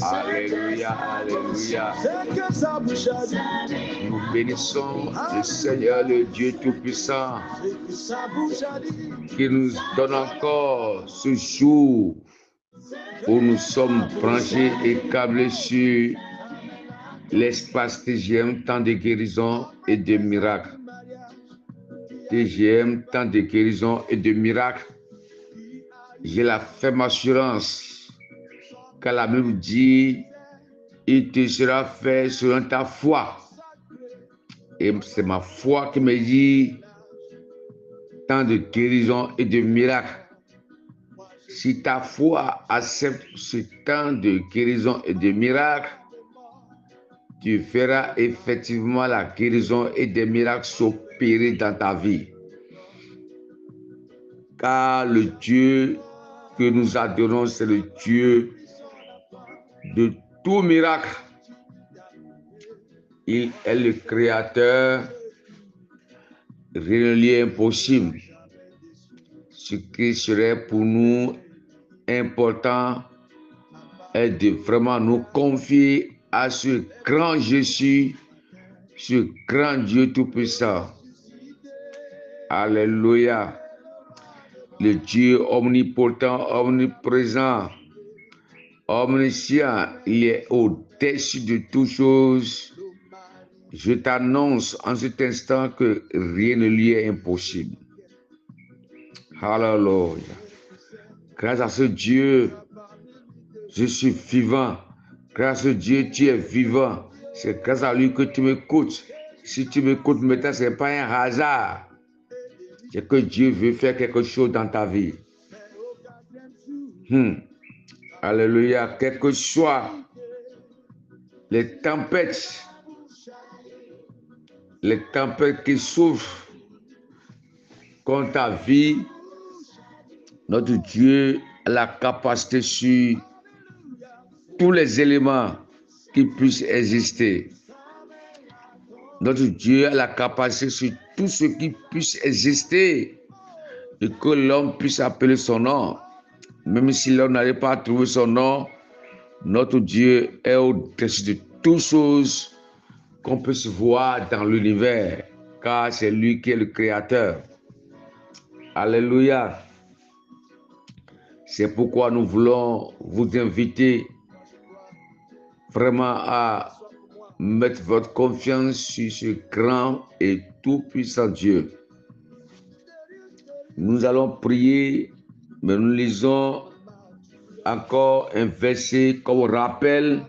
Alléluia, alléluia. Nous bénissons le Seigneur, le Dieu Tout-Puissant, qui nous donne encore ce jour où nous sommes branchés et câblés sur l'espace TGM, temps de guérison et de miracles. TGM, temps de guérison et de miracles. J'ai la ferme assurance que la Bible dit, il te sera fait selon ta foi. Et c'est ma foi qui me dit, temps de guérison et de miracles. Si ta foi accepte ce temps de guérison et de miracles, tu feras effectivement la guérison et des miracles s'opérer dans ta vie. Car le Dieu que nous adorons, c'est le Dieu de tout miracle. Il est le créateur, rien n'est impossible. Ce qui serait pour nous important est de vraiment nous confier à ce grand Jésus, ce grand Dieu Tout-Puissant. Alléluia. Le Dieu omnipotent, omniprésent, omniscient, il est au-dessus de toutes choses. Je t'annonce en cet instant que rien ne lui est impossible. Alléluia. Grâce à ce Dieu, je suis vivant. Grâce à Dieu, tu es vivant. C'est grâce à lui que tu m'écoutes. Si tu m'écoutes maintenant, ce n'est pas un hasard. C'est que Dieu veut faire quelque chose dans ta vie. Alléluia. Quelles que soient les tempêtes qui souffrent contre ta vie, notre Dieu a la capacité sur tous les éléments qui puissent exister. Notre Dieu a la capacité sur tout ce qui puisse exister et que l'homme puisse appeler son nom. Même si l'homme n'arrive pas à trouver son nom, notre Dieu est au-dessus de toutes choses qu'on peut se voir dans l'univers, car c'est lui qui est le créateur. Alléluia. C'est pourquoi nous voulons vous inviter vraiment à mettre votre confiance sur ce grand et tout-puissant Dieu. Nous allons prier, mais nous lisons encore un verset comme rappel.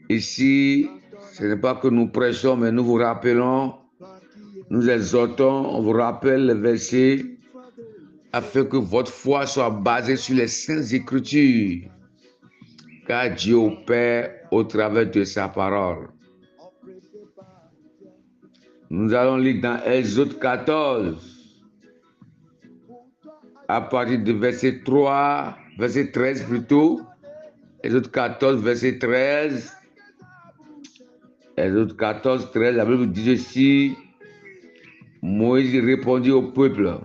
Ici, ce n'est pas que nous prêchons, mais nous vous rappelons, nous exhortons, on vous rappelle le verset afin que votre foi soit basée sur les saintes écritures, car Dieu opère au travers de sa parole. Nous allons lire dans Exode 14, à partir du verset 3, verset 13 plutôt. Exode 14, verset 13. Exode 14, 13, la Bible dit ceci. Moïse répondit au peuple,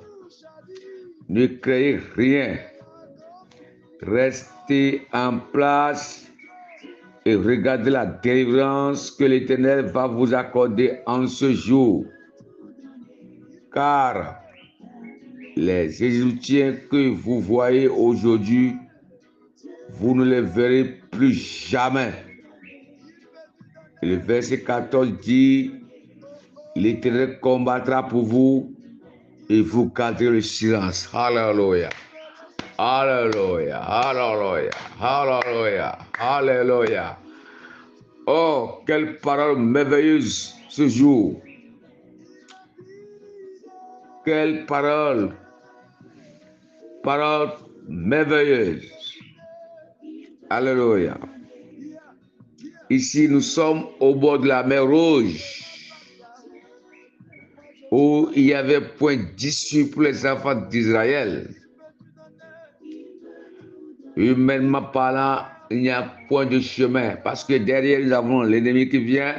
ne craignez rien, restez en place et regardez la délivrance que l'Éternel va vous accorder en ce jour. Car les Égyptiens que vous voyez aujourd'hui, vous ne les verrez plus jamais. Et le verset 14 dit, l'Éternel combattra pour vous et vous garderez le silence. Alléluia. Alléluia. Alléluia. Alléluia. Alléluia. Oh, quelle parole merveilleuse ce jour. Quelle parole. Parole merveilleuse. Alléluia. Ici, nous sommes au bord de la mer Rouge, où il n'y avait point d'issue pour les enfants d'Israël. Humainement parlant, il n'y a point de chemin, parce que derrière, nous avons l'ennemi qui vient.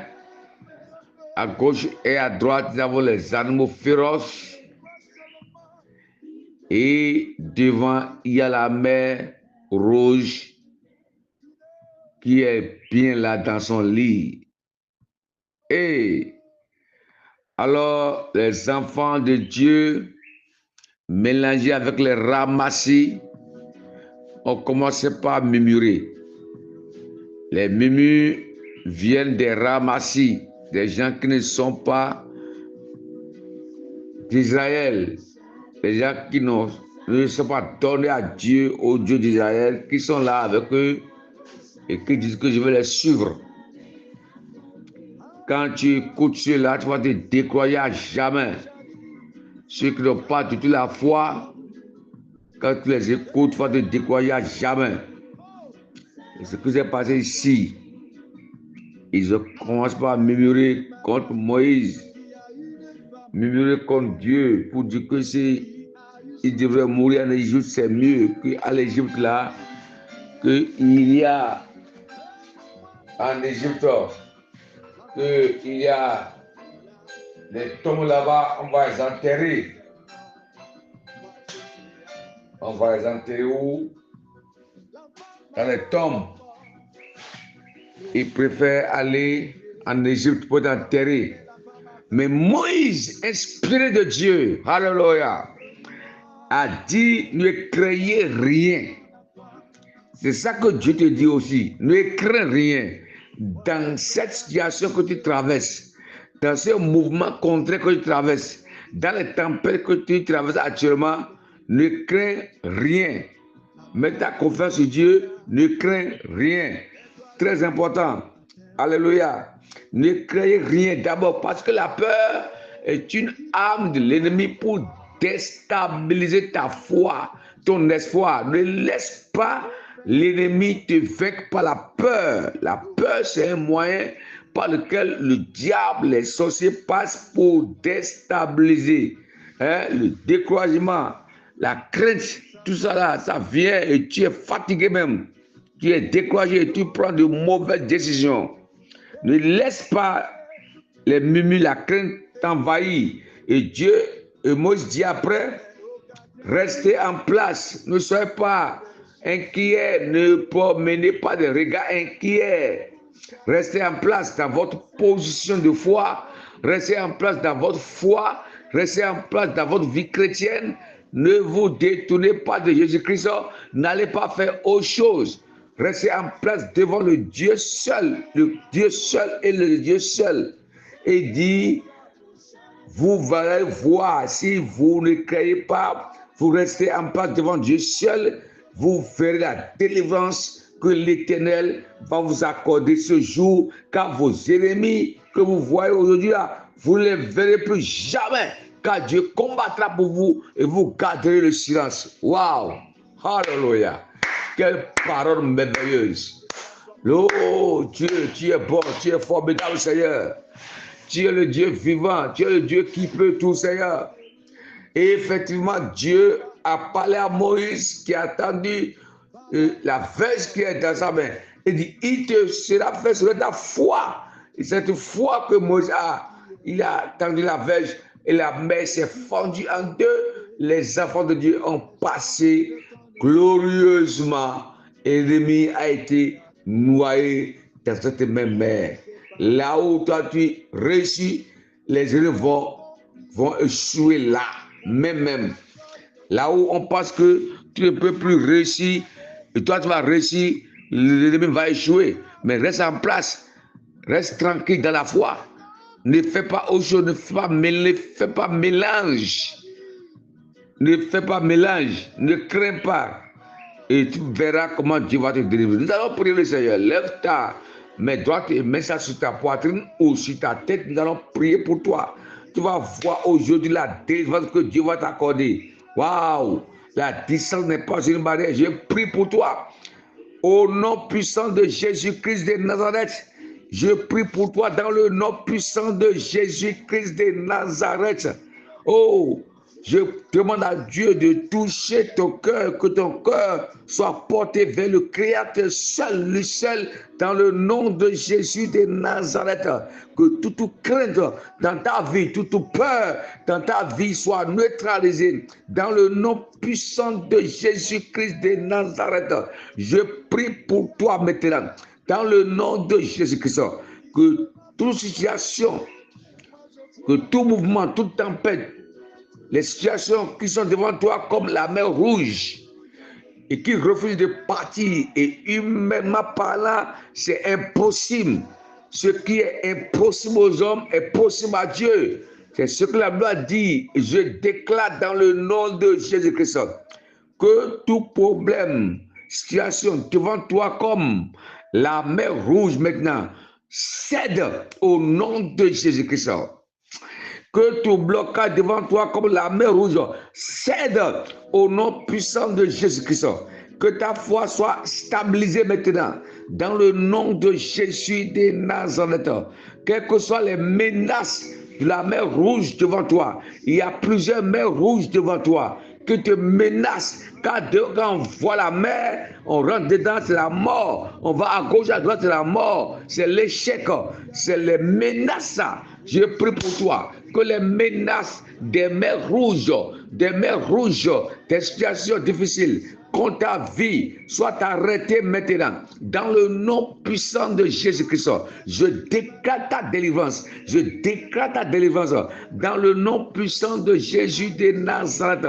À gauche et à droite, nous avons les animaux féroces. Et devant, il y a la mer Rouge qui est bien là dans son lit. Et alors, les enfants de Dieu, mélangés avec les ramassis, ont commencé par murmurer. Les murmures viennent des ramassis, des gens qui ne sont pas d'Israël, des gens qui ne sont pas donnés à Dieu, au Dieu d'Israël, qui sont là avec eux et qui disent que je vais les suivre. Quand tu écoutes cela, tu vas te décroyer à jamais. Ceux qui n'ont pas du tout la foi, quand tu les écoutes, tu vas te décroyer à jamais. Et ce qui s'est passé ici, ils ont commencé par murmurer contre Moïse, murmurer contre Dieu pour dire que il devrait mourir en Égypte, c'est mieux qu'à l'Égypte là, qu'il y a en Égypte, qu'il y a les tombes là-bas, on va les enterrer. On va les enterrer où? Dans les tombes. Ils préfèrent aller en Égypte pour t'enterrer. Mais Moïse, inspiré de Dieu, alléluia, a dit, ne craignez rien. C'est ça que Dieu te dit aussi. Ne crains rien. Dans cette situation que tu traverses, dans ce mouvement contraire que tu traverses, dans les tempêtes que tu traverses actuellement, ne crains rien. Mets ta confiance sur Dieu, ne crains rien. Très important. Alléluia. Ne craignez rien d'abord parce que la peur est une arme de l'ennemi pour déstabiliser ta foi, ton espoir. Ne laisse pas l'ennemi te vaincre par la peur. La peur, c'est un moyen par lequel le diable, les sorciers passent pour déstabiliser. Le découragement, la crainte, tout ça là, ça vient et tu es fatigué même. Tu es découragé et tu prends de mauvaises décisions. Ne laisse pas les murmures, la crainte t'envahir. Et Dieu, et Moïse dit après, restez en place, ne soyez pas inquiets, ne promenez pas de regards inquiets. Restez en place dans votre position de foi, restez en place dans votre foi, restez en place dans votre vie chrétienne. Ne vous détournez pas de Jésus-Christ, n'allez pas faire autre chose. Restez en place devant le Dieu seul et le Dieu seul. Et dit, vous allez voir, si vous ne créez pas, vous restez en place devant Dieu seul, vous verrez la délivrance que l'Éternel va vous accorder ce jour, car vos ennemis que vous voyez aujourd'hui là, vous ne les verrez plus jamais, car Dieu combattra pour vous et vous garderez le silence. Waouh! Alléluia! Quelle parole merveilleuse! Oh Dieu, tu es bon, tu es formidable, Seigneur. Tu es le Dieu vivant, tu es le Dieu qui peut tout, Seigneur. Et effectivement, Dieu a parlé à Moïse qui a tendu la verge qui est dans sa main. Il dit, il te sera fait sur ta foi. Et cette foi que Moïse a, il a tendu la verge et la mer s'est fendue en deux. Les enfants de Dieu ont passé glorieusement et l'ennemi a été noyé dans cette même mer. Là où toi tu réussis, les ennemis vont échouer là, même. Là où on pense que tu ne peux plus réussir, et toi tu vas réussir, l'ennemi va échouer. Mais reste en place, reste tranquille dans la foi. Ne fais pas autre chose, ne fais pas mélange. Ne fais pas mélange, ne crains pas. Et tu verras comment Dieu va te délivrer. Nous allons prier le Seigneur. Lève ta main droite et mets ça sur ta poitrine ou sur ta tête. Nous allons prier pour toi. Tu vas voir aujourd'hui la délivrance que Dieu va t'accorder. Waouh! La distance n'est pas une barrière. Je prie pour toi. Au nom puissant de Jésus-Christ de Nazareth, je prie pour toi dans le nom puissant de Jésus-Christ de Nazareth. Oh! Je demande à Dieu de toucher ton cœur, que ton cœur soit porté vers le Créateur seul, le seul, dans le nom de Jésus de Nazareth. Que toute crainte dans ta vie, toute peur dans ta vie soit neutralisée dans le nom puissant de Jésus-Christ de Nazareth. Je prie pour toi maintenant, dans le nom de Jésus-Christ, que toute situation, que tout mouvement, toute tempête, les situations qui sont devant toi comme la mer rouge et qui refusent de partir, et humainement parlant, c'est impossible. Ce qui est impossible aux hommes est possible à Dieu. C'est ce que la Bible dit. Je déclare dans le nom de Jésus-Christ que tout problème, situation devant toi comme la mer rouge maintenant, cède au nom de Jésus-Christ. Que tout blocage devant toi comme la mer rouge cède au nom puissant de Jésus-Christ. Que ta foi soit stabilisée maintenant dans le nom de Jésus de Nazareth. Quelles que soient les menaces de la mer rouge devant toi, il y a plusieurs mers rouges devant toi que te menacent. Quand on voit la mer, on rentre dedans, c'est la mort. On va à gauche, à droite, c'est la mort. C'est l'échec, c'est les menaces. Je prie pour toi que les menaces des mers rouges, des situations difficiles contre ta vie soient arrêtées maintenant. Dans le nom puissant de Jésus-Christ, je déclare ta délivrance. Je déclare ta délivrance dans le nom puissant de Jésus de Nazareth.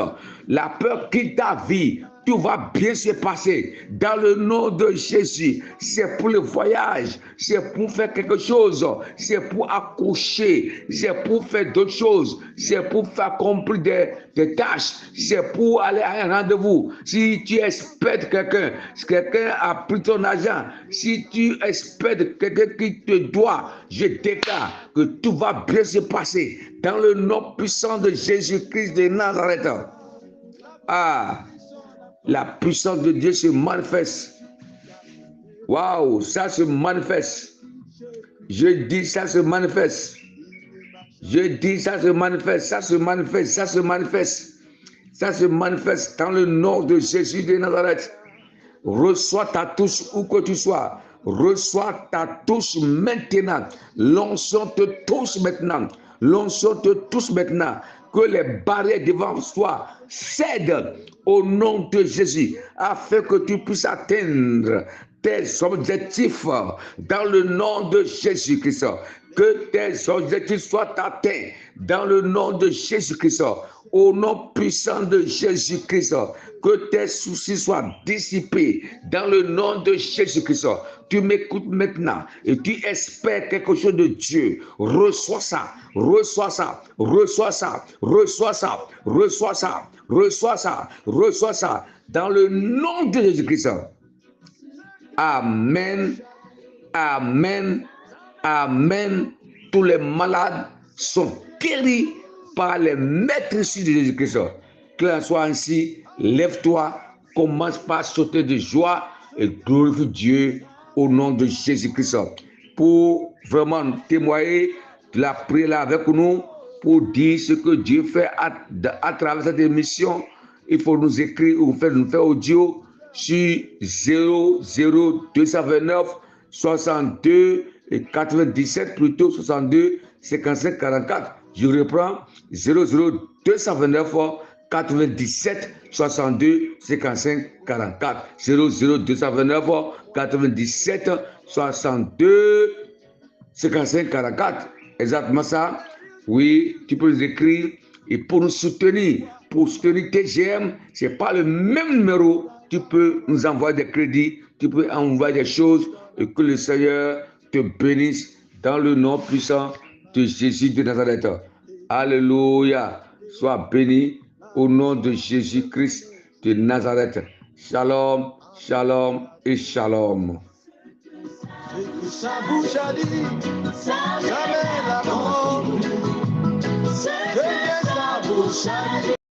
La peur quitte ta vie. Tout va bien se passer dans le nom de Jésus. C'est pour le voyage, c'est pour faire quelque chose, c'est pour accoucher, c'est pour faire d'autres choses, c'est pour faire accomplir des tâches, c'est pour aller à un rendez-vous. Si tu espères quelqu'un a pris ton argent, si tu espères quelqu'un qui te doit, je déclare que tout va bien se passer dans le nom puissant de Jésus-Christ de Nazareth. La puissance de Dieu se manifeste. Waouh, ça se manifeste. Je dis, ça se manifeste. Je dis, ça se manifeste, ça se manifeste, ça se manifeste. Ça se manifeste dans le nom de Jésus de Nazareth. Reçois ta touche où que tu sois. Reçois ta touche maintenant. L'onction te touche maintenant. L'onction te touche maintenant. Que les barrières devant toi cèdent au nom de Jésus, afin que tu puisses atteindre tes objectifs dans le nom de Jésus-Christ. Que tes objectifs soient atteints dans le nom de Jésus-Christ. Au nom puissant de Jésus-Christ, que tes soucis soient dissipés dans le nom de Jésus-Christ. Tu m'écoutes maintenant et tu espères quelque chose de Dieu. Reçois ça, reçois ça, reçois ça, reçois ça, reçois ça, reçois ça, reçois ça, dans le nom de Jésus-Christ. Amen, amen, amen. Tous les malades sont guéris par les maîtres ici de Jésus-Christ. Qu'il en soit ainsi, lève-toi, commence par sauter de joie et glorifie Dieu au nom de Jésus-Christ. Pour vraiment témoigner de la prière avec nous, pour dire ce que Dieu fait à travers cette émission, il faut nous écrire ou nous faire audio sur 00229 62 et 97, plutôt 62 55 44. Je reprends 00229 97 62 55 44. 00229 97 62 55 44. Exactement ça. Oui, tu peux nous écrire. Et pour nous soutenir, pour soutenir TGM, ce n'est pas le même numéro. Tu peux nous envoyer des crédits, tu peux envoyer des choses, et que le Seigneur te bénisse dans le nom puissant de Jésus de Nazareth. Alléluia. Sois béni au nom de Jésus-Christ de Nazareth. Shalom, shalom et shalom. Sa bouche a dit, jamais la mort. Sa bouche a dit.